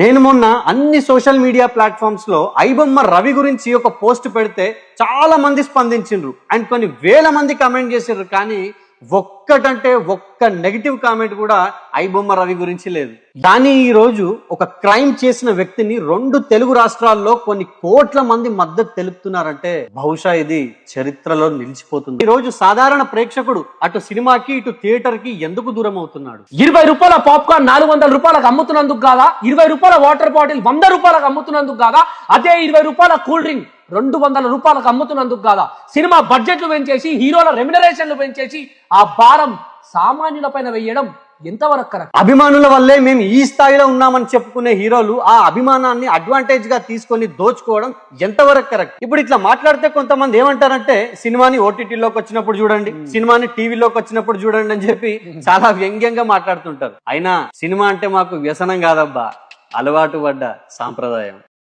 నేను మొన్న అన్ని సోషల్ మీడియా ప్లాట్ఫామ్స్ లో ఐబొమ్మ రవి గురించి ఒక పోస్ట్ పెడితే చాలా మంది స్పందించిండ్రు అండ్ కొన్ని వేల మంది కామెంట్ చేసిండ్రు. కానీ ఒక్కటంటే ఒక్క నెగిటివ్ కామెంట్ కూడా ఐబొమ్మ రవి గురించి లేదు. కానీ ఈ రోజు ఒక క్రైమ్ చేసిన వ్యక్తిని 2 తెలుగు రాష్ట్రాల్లో కొన్ని కోట్ల మంది మద్దతు తెలుపుతున్నారంటే బహుశా ఇది చరిత్రలో నిలిచిపోతుంది. ఈ రోజు సాధారణ ప్రేక్షకుడు అటు సినిమాకి ఇటు థియేటర్ కి ఎందుకు దూరం అవుతున్నాడు? 20 రూపాయల పాప్కార్న్ 400 రూపాయలకు అమ్ముతున్నందుకు కాదా? 20 రూపాయల వాటర్ బాటిల్ 100 రూపాయలకు అమ్ముతున్నందుకు కాదా? అదే 20 రూపాయల కూల్ డ్రింక్ 200 రూపాయలకు అమ్ముతున్నందుకు కాదా? సినిమా బడ్జెట్లు పెంచేసి హీరోల రెమ్యునరేషన్లు పెంచేసి ఆ భారం సామాన్యుల పైన వేయడం ఎంతవరకు కరెక్ట్? అభిమానుల వల్లే మేము ఈ స్థాయిలో ఉన్నామని చెప్పుకునే హీరోలు ఆ అభిమానాన్ని అడ్వాంటేజ్ గా తీసుకొని దోచుకోవడం ఎంతవరకు కరెక్ట్? ఇప్పుడు ఇట్లా మాట్లాడితే కొంతమంది ఏమంటారంటే సినిమాని ఓటీటీలోకి వచ్చినప్పుడు చూడండి, సినిమాని టీవీలోకి వచ్చినప్పుడు చూడండి అని చెప్పి చాలా వ్యంగ్యంగా మాట్లాడుతుంటారు. అయినా సినిమా అంటే మాకు వ్యసనం కాదబ్బా, అలవాటు పడ్డ సాంప్రదాయం.